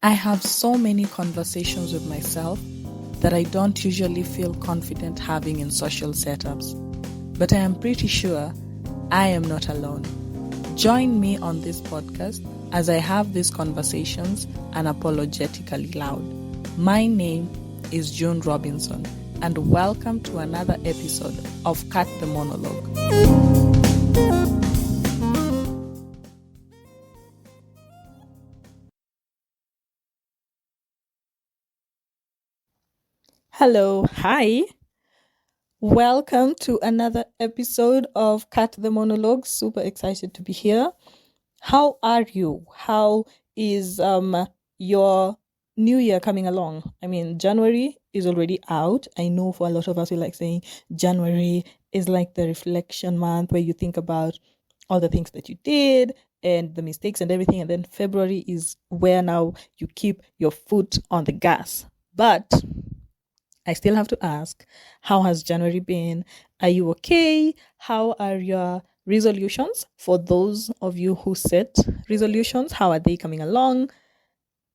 I have so many conversations with myself that I don't usually feel confident having in social setups. But I am pretty sure I am not alone. Join me on this podcast as I have these conversations unapologetically loud. My name is June Robinson, and welcome to another episode of Cut the Monologue. Hello, hi. Welcome to another episode of Cut the Monologue. Super excited to be here. How are you? How is your new year coming along? I mean, January is already out. I know for a lot of us we like saying January is like the reflection month where you think about all the things that you did and the mistakes and everything, and then February is where now you keep your foot on the gas. But I still have to ask, how has January been? Are you okay? How are your resolutions? For those of you who set resolutions, how are they coming along?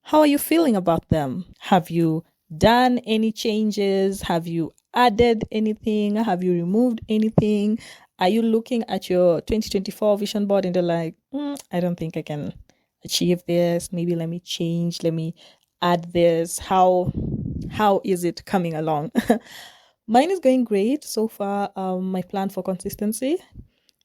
How are you feeling about them? Have you done any changes? Have you added anything? Have you removed anything? Are you looking at your 2024 vision board and they're like, I don't think I can achieve this. Maybe let me change. Let me add this. How is it coming along? Mine is going great so far. My plan for consistency,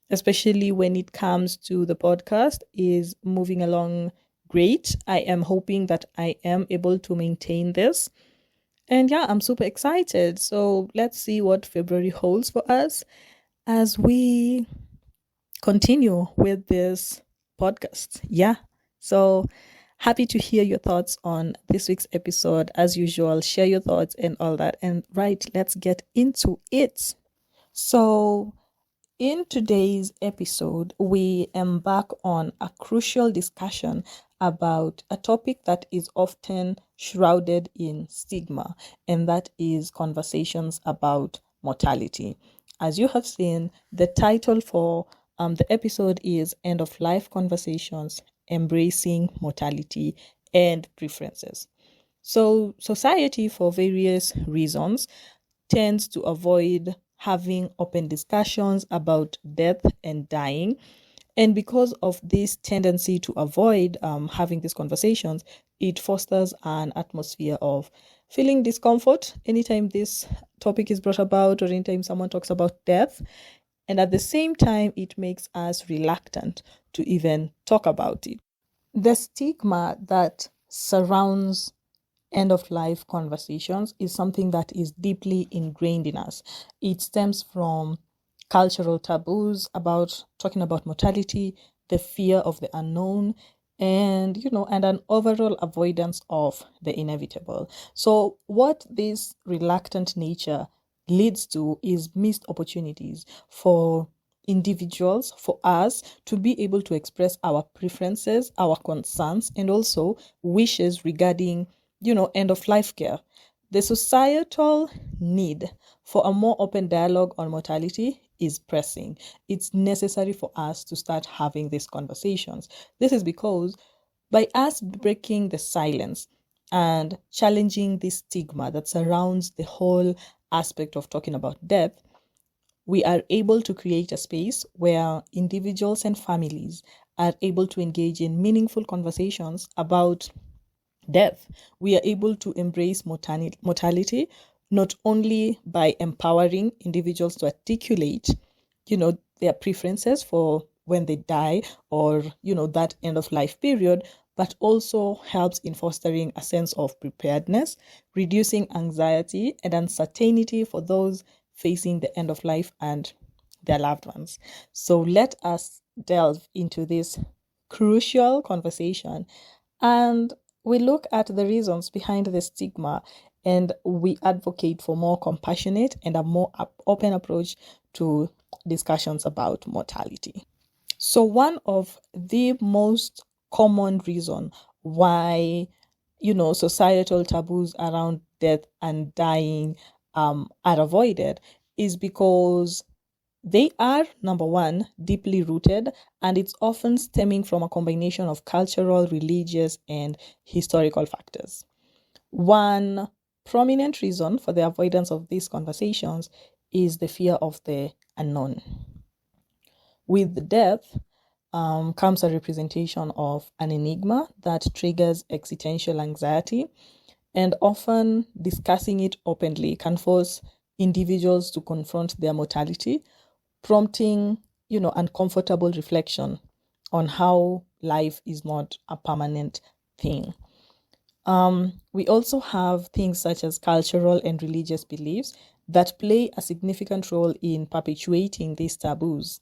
especially when it comes to the podcast, is moving along great. I am hoping that I am able to maintain this. And yeah, I'm super excited. So let's see what February holds for us as we continue with this podcast. Yeah. So happy to hear your thoughts on this week's episode. As usual, share your thoughts and all that. And right, let's get into it. So, in today's episode, we embark on a crucial discussion about a topic that is often shrouded in stigma, and that is conversations about mortality. As you have seen, the title for the episode is End of Life Conversations, Embracing Mortality and Preferences. So, society, for various reasons, tends to avoid having open discussions about death and dying. And because of this tendency to avoid having these conversations, it fosters an atmosphere of feeling discomfort anytime this topic is brought about or anytime someone talks about death. And at the same time, it makes us reluctant to even talk about it. The stigma that surrounds end of life conversations is something that is deeply ingrained in us. It stems from cultural taboos about talking about mortality, the fear of the unknown, and and an overall avoidance of the inevitable. So what this reluctant nature leads to is missed opportunities for individuals, for us to be able to express our preferences, our concerns, and also wishes regarding end of life care. The societal need for a more open dialogue on mortality is pressing. It's necessary for us to start having these conversations. This is because by us breaking the silence and challenging this stigma that surrounds the whole aspect of talking about death, we are able to create a space where individuals and families are able to engage in meaningful conversations about death. We are able to embrace mortality not only by empowering individuals to articulate, their preferences for when they die or, that end of life period, but also helps in fostering a sense of preparedness, reducing anxiety and uncertainty for those facing the end of life and their loved ones. So let us delve into this crucial conversation and we look at the reasons behind the stigma and we advocate for more compassionate and a more open approach to discussions about mortality. So one of the most common reason why societal taboos around death and dying are avoided is because They are, number one, deeply rooted, and it's often stemming from a combination of cultural, religious, and historical factors. One prominent reason for the avoidance of these conversations is the fear of the unknown. With death comes a representation of an enigma that triggers existential anxiety, and often discussing it openly can force individuals to confront their mortality, prompting, uncomfortable reflection on how life is not a permanent thing. We also have things such as cultural and religious beliefs that play a significant role in perpetuating these taboos.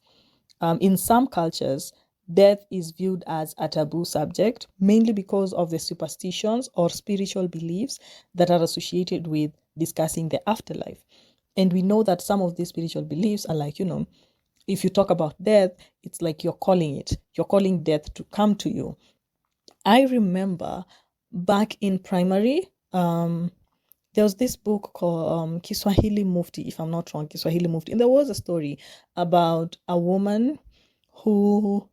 In some cultures, death is viewed as a taboo subject, mainly because of the superstitions or spiritual beliefs that are associated with discussing the afterlife. And we know that some of these spiritual beliefs are like, if you talk about death, it's like you're calling death to come to you. I remember back in primary, there was this book called Kiswahili Mufti, if I'm not wrong, Kiswahili Mufti. And there was a story about a woman who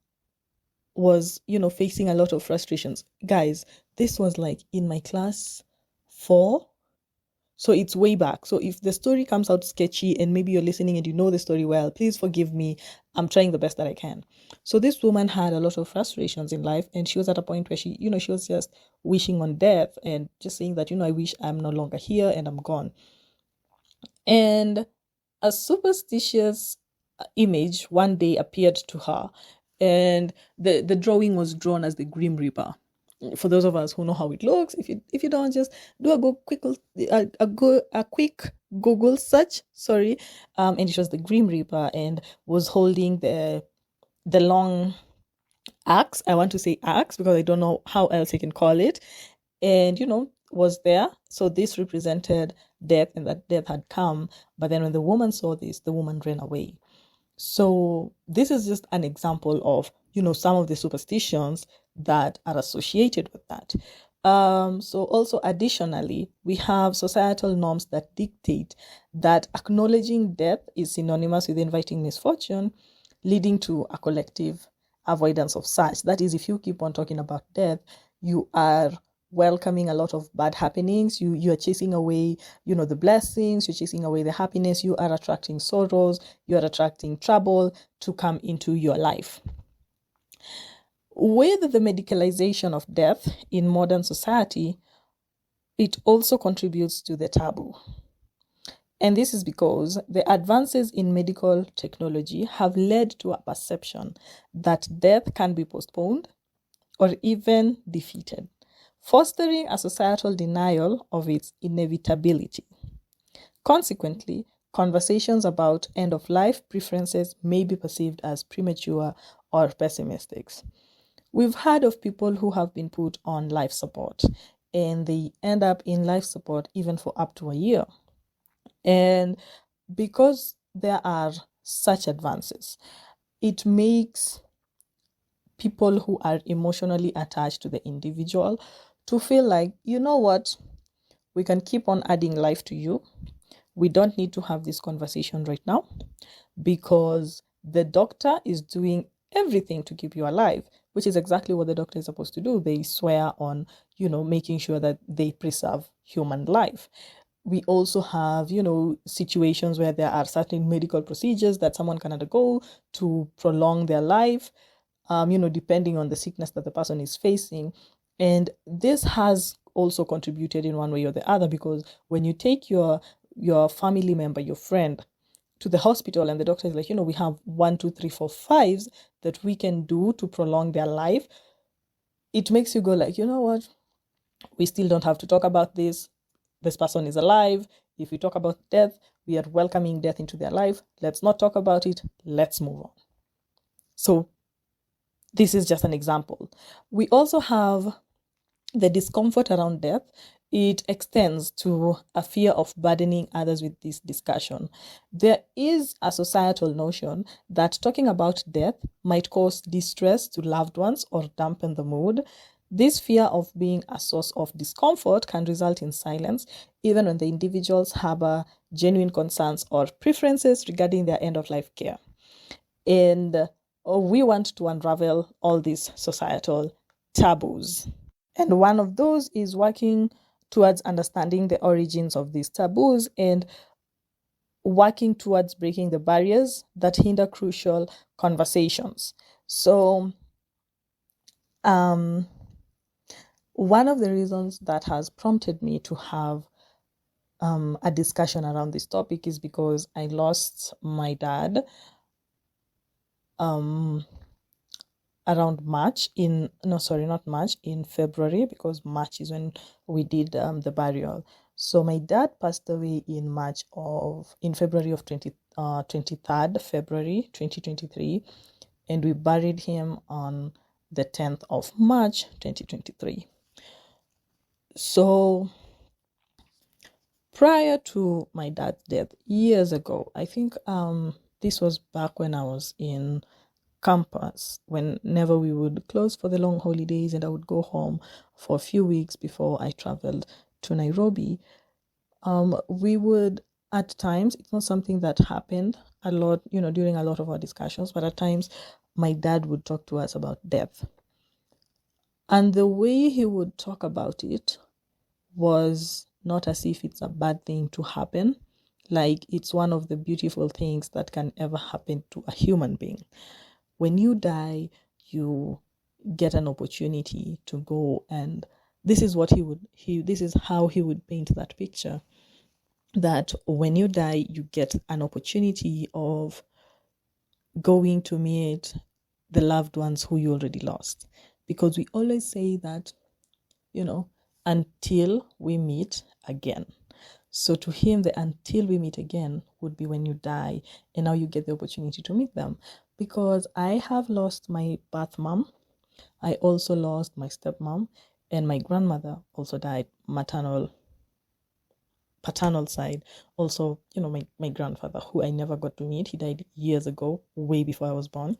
was, facing a lot of frustrations. Guys, this was like in my class 4. So it's way back. So if the story comes out sketchy and maybe you're listening and you know the story well, please forgive me. I'm trying the best that I can. So this woman had a lot of frustrations in life, and she was at a point where she was just wishing on death and just saying that, I wish I'm no longer here and I'm gone. And a superstitious image one day appeared to her, and the drawing was drawn as the Grim Reaper. For those of us who know how it looks, if you don't, just do a quick Google search. Sorry, and it was the Grim Reaper, and was holding the long axe. I want to say axe because I don't know how else I can call it, and was there. So this represented death, and that death had come. But then when the woman saw this, the woman ran away. So this is just an example of, some of the superstitions that are associated with that. So also additionally, we have societal norms that dictate that acknowledging death is synonymous with inviting misfortune, leading to a collective avoidance of such. That is, if you keep on talking about death, you are welcoming a lot of bad happenings. You are chasing away, the blessings, you're chasing away the happiness, you are attracting sorrows, you are attracting trouble to come into your life. With the medicalization of death in modern society, it also contributes to the taboo. And this is because the advances in medical technology have led to a perception that death can be postponed or even defeated, fostering a societal denial of its inevitability. Consequently, conversations about end-of-life preferences may be perceived as premature or pessimistic. We've heard of people who have been put on life support, and they end up in life support even for up to a year. And because there are such advances, it makes people who are emotionally attached to the individual to feel like, you know what, we can keep on adding life to you. We don't need to have this conversation right now because the doctor is doing everything to keep you alive, which is exactly what the doctor is supposed to do. They swear on, making sure that they preserve human life. We also have, situations where there are certain medical procedures that someone can undergo to prolong their life, depending on the sickness that the person is facing. And this has also contributed in one way or the other, because when you take your family member, your friend, to the hospital and the doctor is like, we have 1, 2, 3, 4, 5s that we can do to prolong their life, it makes you go like, you know what, we still don't have to talk about this. This person is alive. If we talk about death, we are welcoming death into their life. Let's not talk about it. Let's move on. So this is just an example. We also have the discomfort around death. It extends to a fear of burdening others with this discussion. There is a societal notion that talking about death might cause distress to loved ones or dampen the mood. This fear of being a source of discomfort can result in silence, even when the individuals harbor genuine concerns or preferences regarding their end-of-life care. And we want to unravel all these societal taboos. And one of those is working towards understanding the origins of these taboos and working towards breaking the barriers that hinder crucial conversations. So, um, one of the reasons that has prompted me to have a discussion around this topic is because I lost my dad around March not March, in February, because March is when we did the burial. So my dad passed away in February of 23rd February 2023, and we buried him on the 10th of March 2023. So prior to my dad's death years ago, I think this was back when I was in campus, whenever we would close for the long holidays and I would go home for a few weeks before I traveled to Nairobi. We would, at times, it's not something that happened a lot, during a lot of our discussions, but at times my dad would talk to us about death. And the way he would talk about it was not as if it's a bad thing to happen, like it's one of the beautiful things that can ever happen to a human being. When you die, you get an opportunity to go, and this is how he would paint that picture, that when you die, you get an opportunity of going to meet the loved ones who you already lost. Because we always say that, until we meet again. So to him, the until we meet again would be when you die, and now you get the opportunity to meet them. Because I have lost my birth mom, I also lost my stepmom, and my grandmother also died, paternal side. Also, my grandfather, who I never got to meet, he died years ago, way before I was born.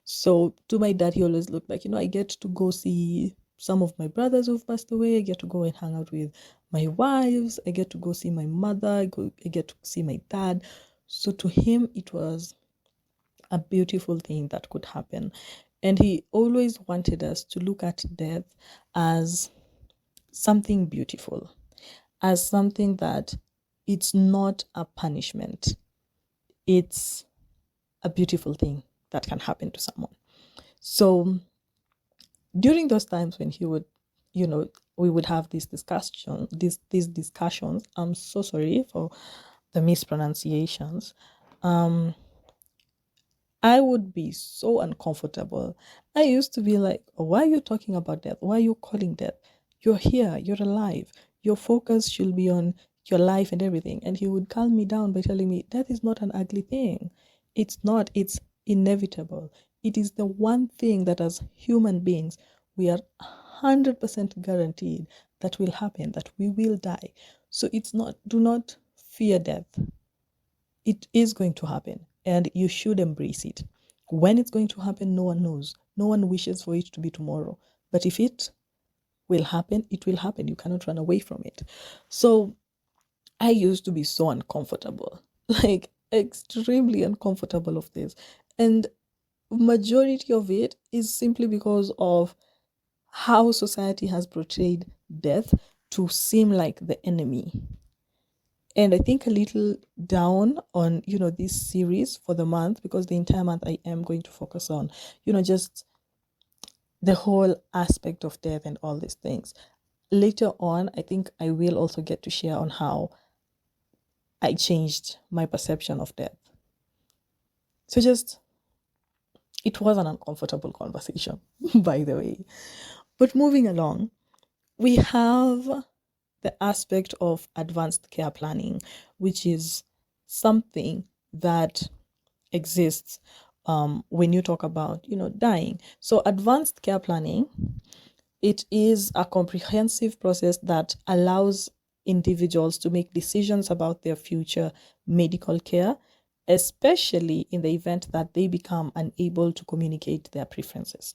So to my dad, he always looked like, I get to go see some of my brothers who've passed away. I get to go and hang out with my wives. I get to go see my mother. I get to see my dad. So to him, it was a beautiful thing that could happen. And he always wanted us to look at death as something beautiful, as something that it's not a punishment. It's a beautiful thing that can happen to someone. So during those times when he would, we would have these discussions. I'm so sorry for the mispronunciations. I would be so uncomfortable. I used to be like, why are you talking about death? Why are you calling death? You're here, you're alive. Your focus should be on your life and everything. And he would calm me down by telling me, death is not an ugly thing. It's not, it's inevitable. It is the one thing that as human beings, we are 100% guaranteed that will happen, that we will die. So do not fear death. It is going to happen, and you should embrace it. When it's going to happen, no one knows. No one wishes for it to be tomorrow. But if it will happen, it will happen. You cannot run away from it. So I used to be so uncomfortable, like extremely uncomfortable of this. And majority of it is simply because of how society has portrayed death to seem like the enemy. And I think a little down on, this series for the month, because the entire month I am going to focus on, just the whole aspect of death and all these things. Later on, I think I will also get to share on how I changed my perception of death. So it was an uncomfortable conversation, by the way. But moving along, we have the aspect of advanced care planning, which is something that exists when you talk about, dying. So advanced care planning, it is a comprehensive process that allows individuals to make decisions about their future medical care, especially in the event that they become unable to communicate their preferences.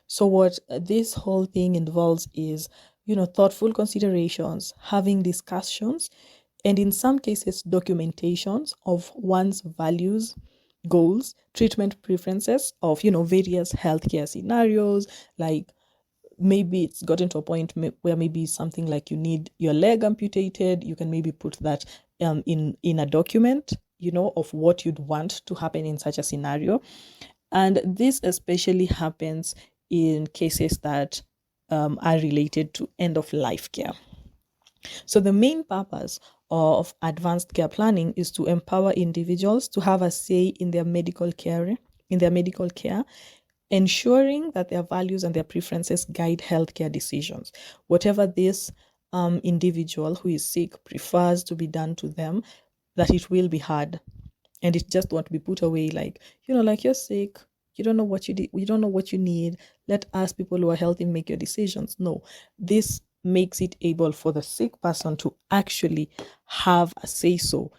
So what this whole thing involves is, thoughtful considerations, having discussions, and in some cases, documentations of one's values, goals, treatment preferences of, various healthcare scenarios. Like maybe it's gotten to a point where maybe something like you need your leg amputated, you can maybe put that in a document, of what you'd want to happen in such a scenario. And this especially happens in cases that are related to end of life care. So the main purpose of advanced care planning is to empower individuals to have a say in their medical care, ensuring that their values and their preferences guide healthcare decisions. Whatever this individual who is sick prefers to be done to them, that it will be hard, and it just won't be put away like, like you're sick, you don't know what you don't know what you need, let us people who are healthy make your decisions. No, this makes it able for the sick person to actually have a say so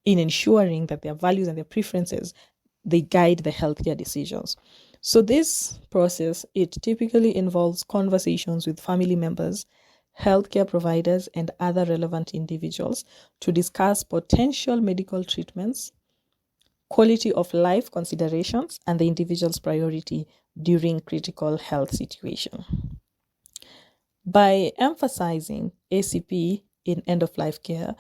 in ensuring that their values and their preferences, they guide the healthcare decisions. So this process, it typically involves conversations with family members, healthcare providers, and other relevant individuals to discuss potential medical treatments, quality of life considerations, and the individual's priority during critical health situation. By emphasizing ACP in end-of-life care,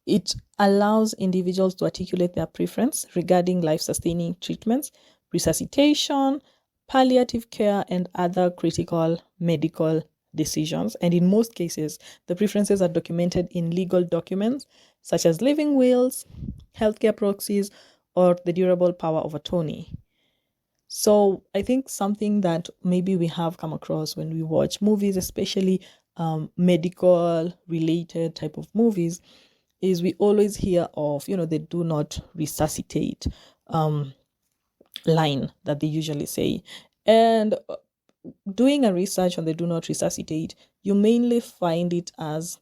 it allows individuals to articulate their preference regarding life-sustaining treatments, resuscitation, palliative care, and other critical medical decisions. And in most cases, the preferences are documented in legal documents such as living wills, healthcare proxies, or the durable power of attorney. So I think something that maybe we have come across when we watch movies, especially medical related type of movies, is we always hear of, they do not resuscitate line that they usually say. And doing a research on the do not resuscitate, you mainly find it as,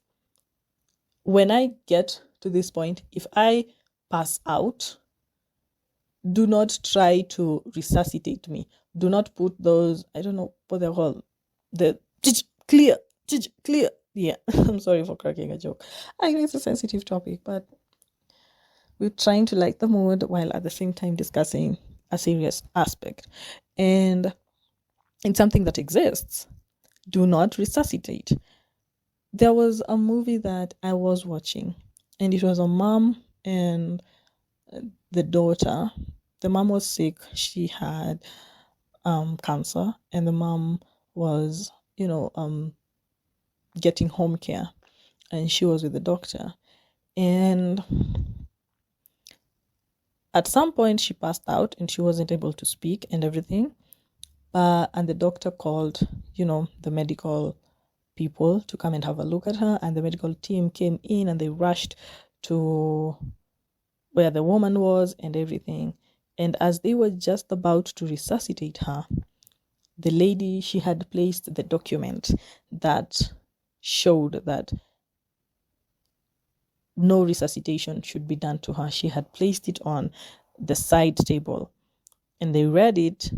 when I get to this point, if I pass out, do not try to resuscitate me. Do not put those, I don't know what they're called, the clear. Yeah, I'm sorry for cracking a joke. I know it's a sensitive topic, but we're trying to light the mood while at the same time discussing a serious aspect. And it's something that exists. Do not resuscitate. There was a movie that I was watching, and it was a mom and the daughter. The mom was sick. She had cancer, and the mom was, getting home care, and she was with the doctor. And at some point, she passed out, and she wasn't able to speak and everything. And the doctor called, the medical people to come and have a look at her, and the medical team came in and they rushed to where the woman was and everything. And as they were just about to resuscitate her, the lady, she had placed the document that showed that no resuscitation should be done to her. She had placed it on the side table, and they read it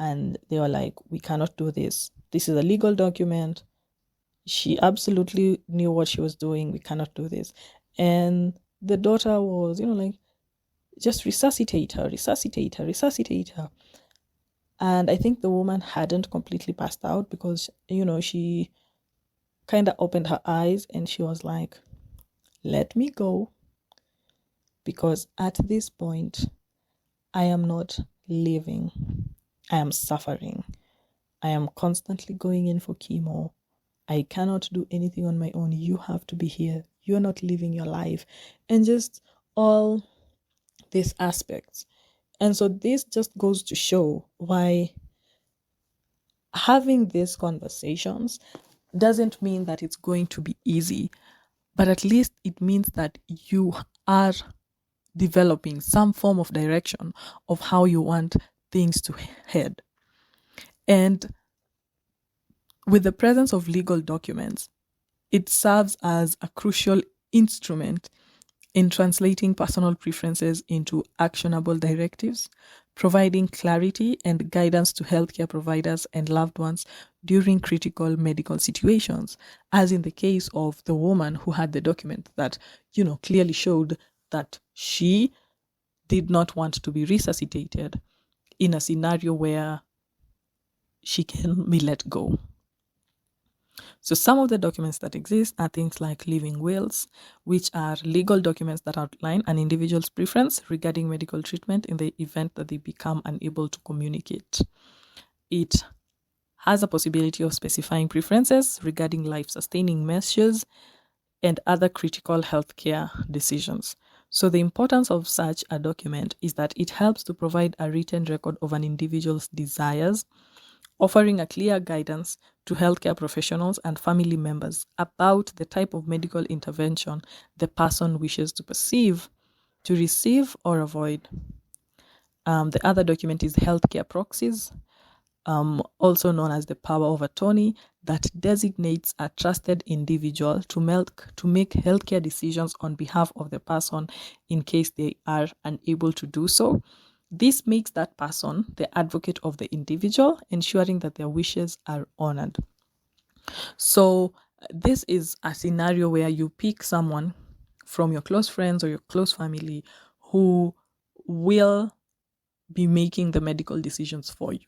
and they were like, we cannot do this. This is a legal document. She absolutely knew what she was doing. We cannot do this. And the daughter was, like, just resuscitate her. And I think the woman hadn't completely passed out because, she kind of opened her eyes and she was like, let me go, because at this point, I am not living. I am suffering. I am constantly going in for chemo. I cannot do anything on my own. You have to be here. You're not living your life. And just all these aspects. And so this just goes to show why having these conversations doesn't mean that it's going to be easy, but at least it means that you are developing some form of direction of how you want things to head. And with the presence of legal documents, it serves as a crucial instrument in translating personal preferences into actionable directives, providing clarity and guidance to healthcare providers and loved ones during critical medical situations, as in the case of the woman who had the document that, clearly showed that she did not want to be resuscitated in a scenario where she can be let go. So some of the documents that exist are things like living wills, which are legal documents that outline an individual's preference regarding medical treatment in the event that they become unable to communicate. It has a possibility of specifying preferences regarding life-sustaining measures and other critical healthcare decisions. So the importance of such a document is that it helps to provide a written record of an individual's desires, offering a clear guidance to healthcare professionals and family members about the type of medical intervention the person wishes to perceive, to receive, or avoid. The other document is healthcare proxies, also known as the power of attorney, that designates a trusted individual to make healthcare decisions on behalf of the person in case they are unable to do so. This makes that person the advocate of the individual, ensuring that their wishes are honored. So this is a scenario where you pick someone from your close friends or your close family who will be making the medical decisions for you.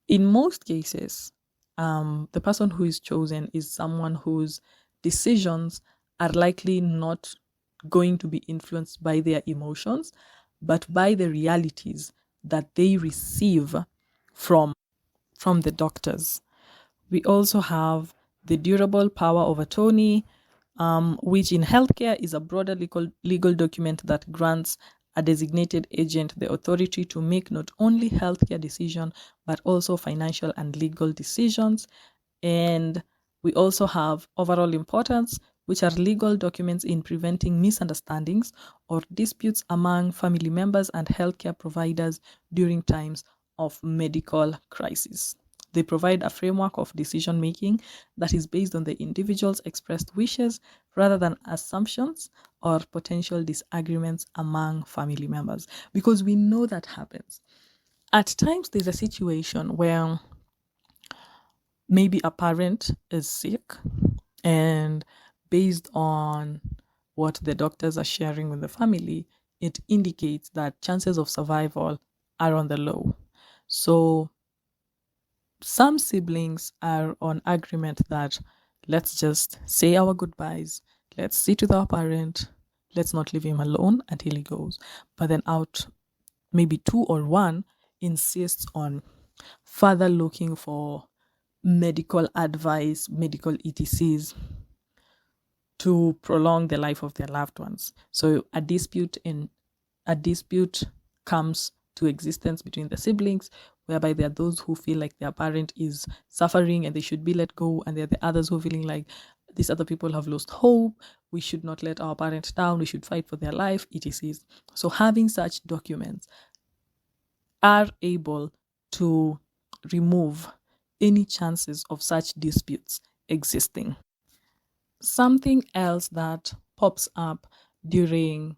In most cases, the person who is chosen is someone whose decisions are likely not going to be influenced by their emotions, but by the realities that they receive from the doctors. We also have the durable power of attorney, which in healthcare is a broader legal document that grants a designated agent the authority to make not only healthcare decisions, but also financial and legal decisions. And we also have overall importance, which are legal documents in preventing misunderstandings or disputes among family members and healthcare providers during times of medical crisis. They provide a framework of decision making that is based on the individual's expressed wishes rather than assumptions or potential disagreements among family members. Because we know that happens. At times, there's a situation where maybe a parent is sick, and based on what the doctors are sharing with the family, it indicates that chances of survival are on the low. So some siblings are on agreement that let's just say our goodbyes, let's sit with our parent, let's not leave him alone until he goes. But then out, maybe two or one insists on further looking for medical advice, medical ETCs to prolong the life of their loved ones. So a dispute comes to existence between the siblings, whereby there are those who feel like their parent is suffering and they should be let go, and there are the others who are feeling like these other people have lost hope, we should not let our parents down, we should fight for their life, etc. So having such documents are able to remove any chances of such disputes existing. Something else that pops up during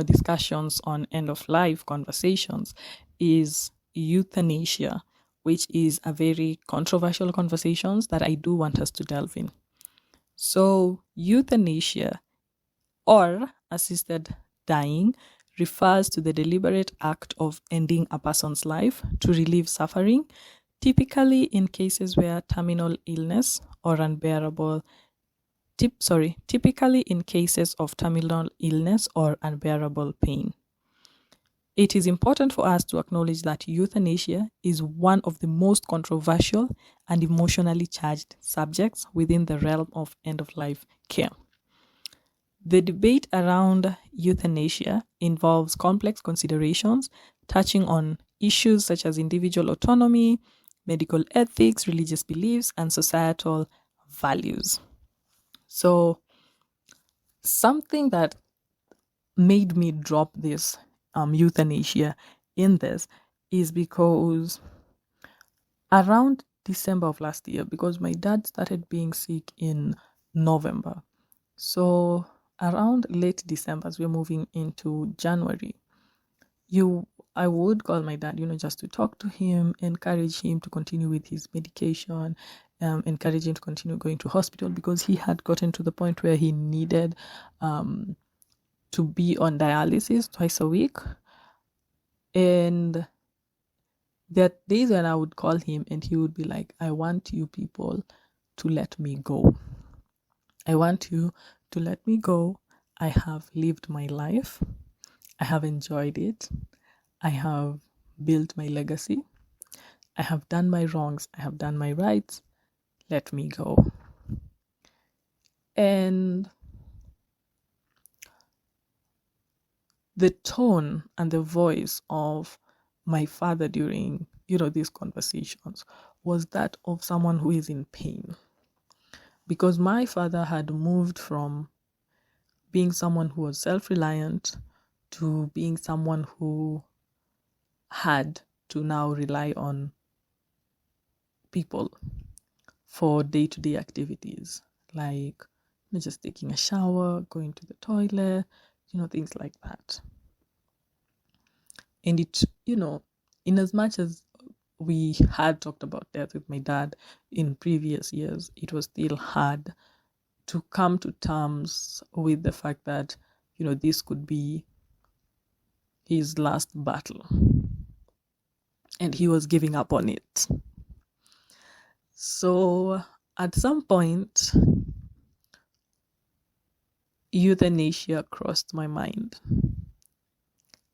discussions on end of life conversations is euthanasia, which is a very controversial conversation that I do want us to delve in. So euthanasia, or assisted dying, refers to the deliberate act of ending a person's life to relieve suffering, typically in cases where terminal illness or typically in cases of terminal illness or unbearable pain. It is important for us to acknowledge that euthanasia is one of the most controversial and emotionally charged subjects within the realm of end-of-life care. The debate around euthanasia involves complex considerations touching on issues such as individual autonomy, medical ethics, religious beliefs, and societal values. So, something that made me drop this euthanasia in this is because around December of last year, because my dad started being sick in November. So around late December, as we're moving into January, I would call my dad, just to talk to him, encourage him to continue with his medication, encourage him to continue going to hospital, because he had gotten to the point where he needed to be on dialysis twice a week. And there are days when I would call him and he would be like, I want you people to let me go. I want you to let me go. I have lived my life. I have enjoyed it. I have built my legacy. I have done my wrongs. I have done my rights. Let me go. And the tone and the voice of my father during, these conversations was that of someone who is in pain. Because my father had moved from being someone who was self-reliant to being someone who had to now rely on people for day-to-day activities, like just taking a shower, going to the toilet, things like that. And it, in as much as we had talked about death with my dad in previous years, it was still hard to come to terms with the fact that, this could be his last battle. And he was giving up on it. So at some point, euthanasia crossed my mind.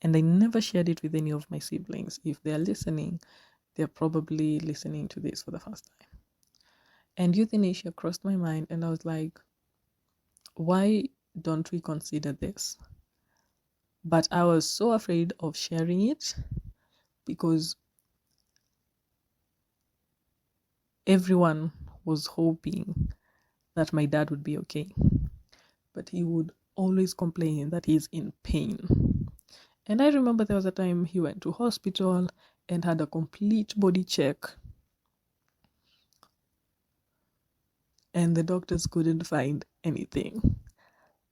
And I never shared it with any of my siblings. If they're listening, they're probably listening to this for the first time. And euthanasia crossed my mind, and I was like, why don't we consider this? But I was so afraid of sharing it because everyone was hoping that my dad would be okay. But he would always complain that he's in pain. And I remember there was a time he went to hospital and had a complete body check. And the doctors couldn't find anything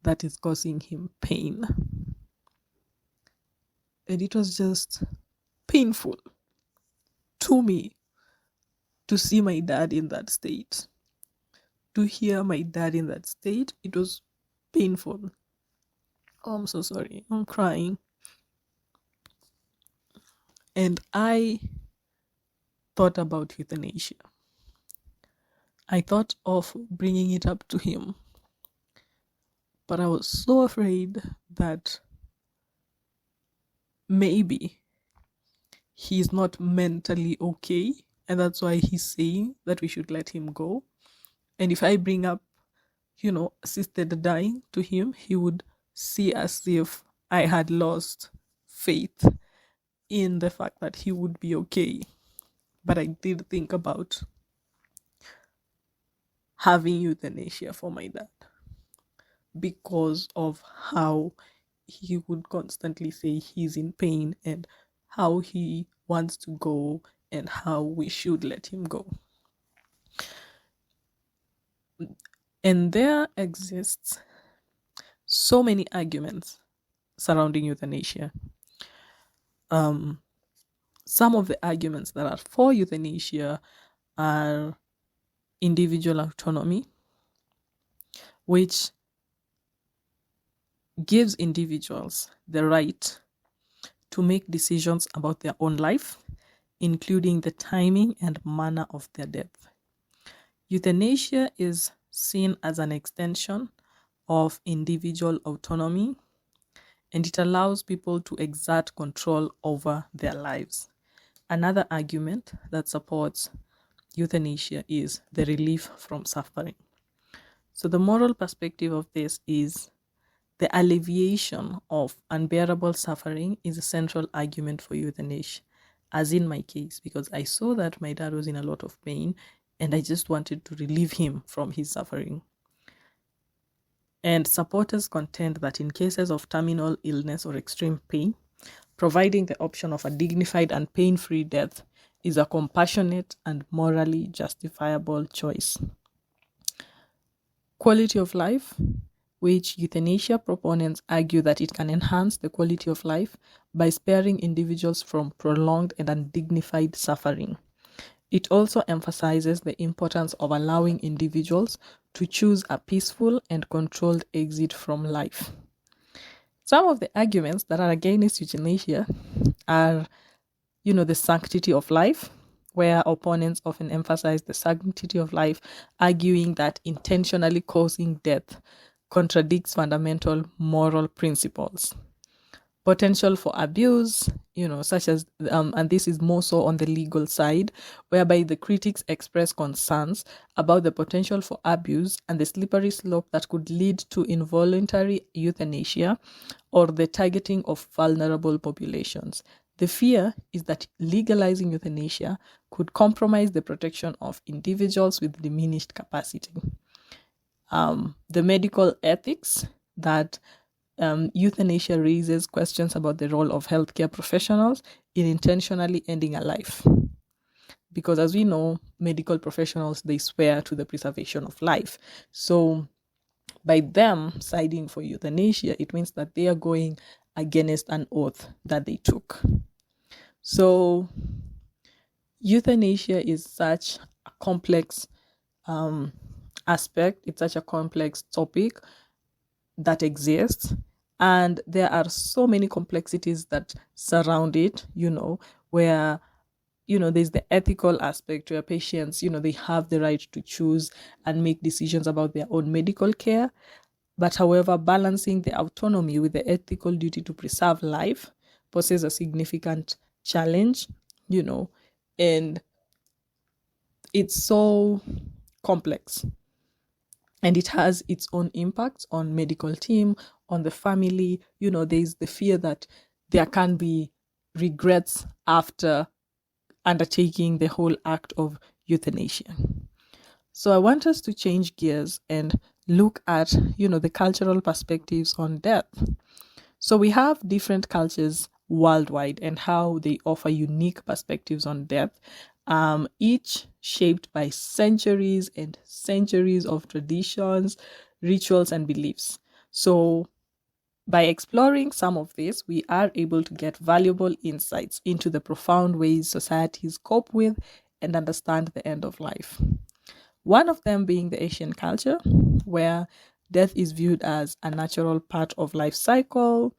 that is causing him pain. And it was just painful to me to see my dad in that state. To hear my dad in that state, it was painful. Oh, I'm so sorry. I'm crying. And I thought about euthanasia. I thought of bringing it up to him. But I was so afraid that maybe he's not mentally okay. And that's why he's saying that we should let him go. And if I bring up, assisted dying to him, he would see as if I had lost faith in the fact that he would be okay. But I did think about having euthanasia for my dad because of how he would constantly say he's in pain and how he wants to go and how we should let him go. And there exists so many arguments surrounding euthanasia. Some of the arguments that are for euthanasia are individual autonomy, which gives individuals the right to make decisions about their own life, including the timing and manner of their death. Euthanasia is seen as an extension of individual autonomy, and it allows people to exert control over their lives. Another argument that supports euthanasia is the relief from suffering. So the moral perspective of this is the alleviation of unbearable suffering is a central argument for euthanasia, as in my case, because I saw that my dad was in a lot of pain and I just wanted to relieve him from his suffering. And supporters contend that in cases of terminal illness or extreme pain, providing the option of a dignified and pain-free death is a compassionate and morally justifiable choice. Quality of life, which euthanasia proponents argue that it can enhance the quality of life by sparing individuals from prolonged and undignified suffering. It also emphasizes the importance of allowing individuals to choose a peaceful and controlled exit from life. Some of the arguments that are against euthanasia are, the sanctity of life, where opponents often emphasize the sanctity of life, arguing that intentionally causing death contradicts fundamental moral principles. Potential for abuse, such as, and this is more so on the legal side, whereby the critics express concerns about the potential for abuse and the slippery slope that could lead to involuntary euthanasia or the targeting of vulnerable populations. The fear is that legalizing euthanasia could compromise the protection of individuals with diminished capacity. The medical ethics that euthanasia raises questions about the role of healthcare professionals in intentionally ending a life. Because as we know, medical professionals, they swear to the preservation of life. So by them siding for euthanasia, it means that they are going against an oath that they took. So euthanasia is such a complex aspect. It's such a complex topic that exists, and there are so many complexities that surround it, where there's the ethical aspect where patients, they have the right to choose and make decisions about their own medical care. But however, balancing the autonomy with the ethical duty to preserve life poses a significant challenge, and it's so complex. And it has its own impacts on medical team, on the family. There's the fear that there can be regrets after undertaking the whole act of euthanasia. So I want us to change gears and look at, the cultural perspectives on death. So we have different cultures worldwide and how they offer unique perspectives on death, each shaped by centuries and centuries of traditions, rituals, and beliefs. So by exploring some of this, we are able to get valuable insights into the profound ways societies cope with and understand the end of life. One of them being the Asian culture, where death is viewed as a natural part of life cycle.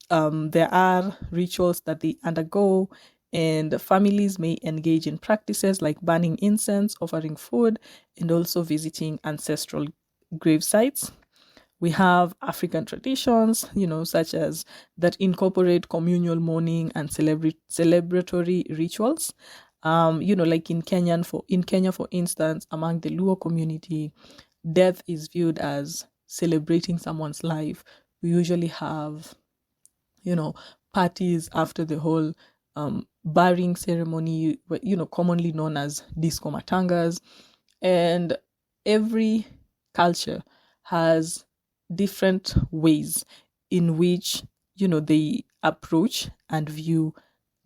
There are rituals that they undergo, and families may engage in practices like burning incense, offering food, and also visiting ancestral grave sites. We have African traditions, such as that incorporate communal mourning and celebratory rituals. Like in Kenya, for instance, among the Luo community, death is viewed as celebrating someone's life. We usually have, parties after the whole burying ceremony, commonly known as disco matangas. And every culture has different ways in which, they approach and view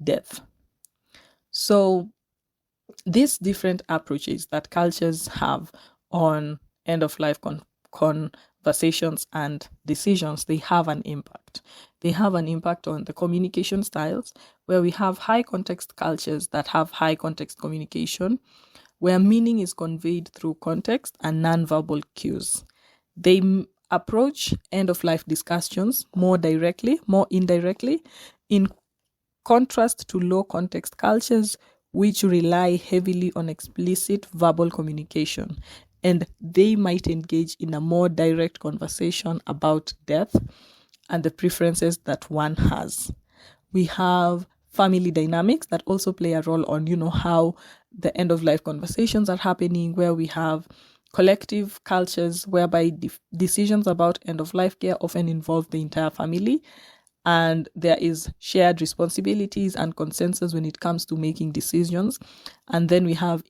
death. So these different approaches that cultures have on end of life conversations and decisions, they have an impact. They have an impact on the communication styles, where we have high context cultures that have high context communication, where meaning is conveyed through context and nonverbal cues. They approach end of life discussions more directly, more indirectly, in contrast to low context cultures, which rely heavily on explicit verbal communication, and they might engage in a more direct conversation about death and the preferences that one has. We have family dynamics that also play a role on, how the end of life conversations are happening, where we have collective cultures whereby decisions about end of life care often involve the entire family, and there is shared responsibilities and consensus when it comes to making decisions. And then we have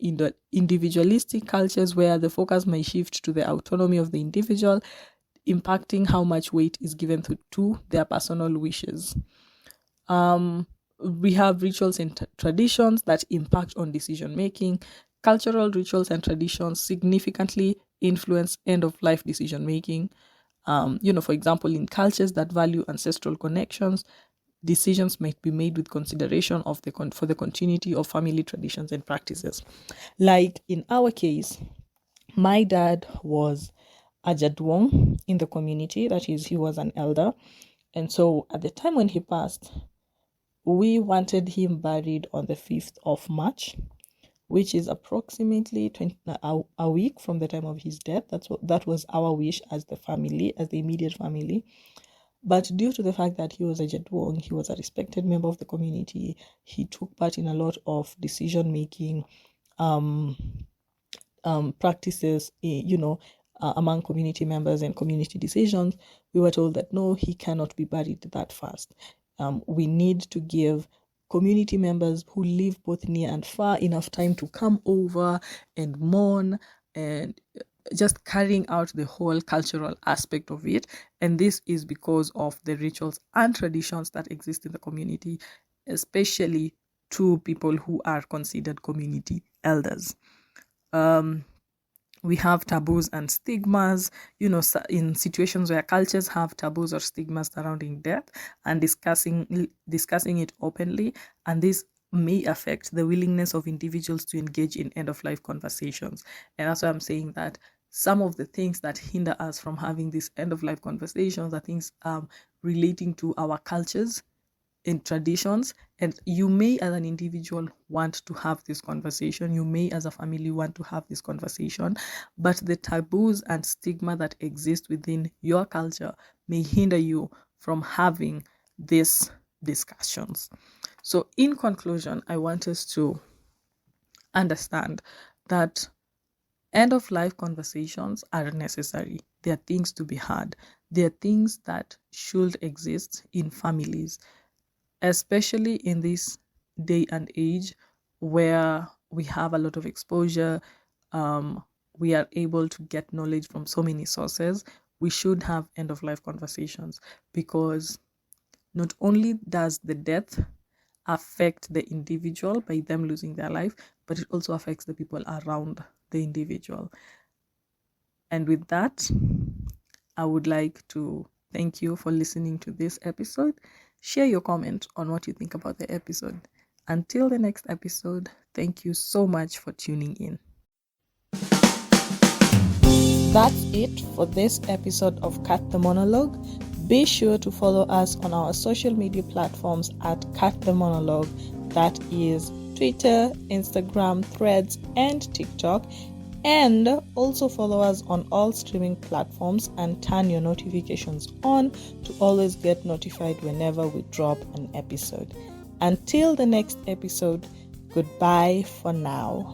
individualistic cultures where the focus may shift to the autonomy of the individual, impacting how much weight is given to their personal wishes. We have rituals and traditions that impact on decision making. Cultural rituals and traditions significantly influence end of life decision making. For example, in cultures that value ancestral connections, decisions might be made with consideration of for the continuity of family traditions and practices. Like in our case, my dad was Ajadwong in the community. That is, he was an elder. And so at the time when he passed, we wanted him buried on the 5th of March, which is approximately a week from the time of his death. That was our wish as the family, as the immediate family. But due to the fact that he was a Jedwong, he was a respected member of the community, he took part in a lot of decision-making practices, among community members and community decisions. We were told that no, he cannot be buried that fast. We need to give community members who live both near and far enough time to come over and mourn and just carrying out the whole cultural aspect of it. And this is because of the rituals and traditions that exist in the community, especially to people who are considered community elders. We have taboos and stigmas, in situations where cultures have taboos or stigmas surrounding death, and discussing it openly, and this may affect the willingness of individuals to engage in end-of-life conversations. And that's why I'm saying that some of the things that hinder us from having these end-of-life conversations are things relating to our cultures and traditions. And you may, as an individual, want to have this conversation. You may, as a family, want to have this conversation. But the taboos and stigma that exist within your culture may hinder you from having these discussions. So in conclusion, I want us to understand that end-of-life conversations are necessary. They are things to be had. They are things that should exist in families, especially in this day and age where we have a lot of exposure. We are able to get knowledge from so many sources. We should have end-of-life conversations, because not only does the death affect the individual by them losing their life, but it also affects the people around the individual. And with that, I would like to thank you for listening to this episode. Share your comment on what you think about the episode. Until the next episode, thank you so much for tuning in. That's it for this episode of Cut the Monologue. Be sure to follow us on our social media platforms at Cut the Monologue. That is Twitter, Instagram, Threads, and TikTok. And also follow us on all streaming platforms and turn your notifications on to always get notified whenever we drop an episode. Until the next episode, goodbye for now.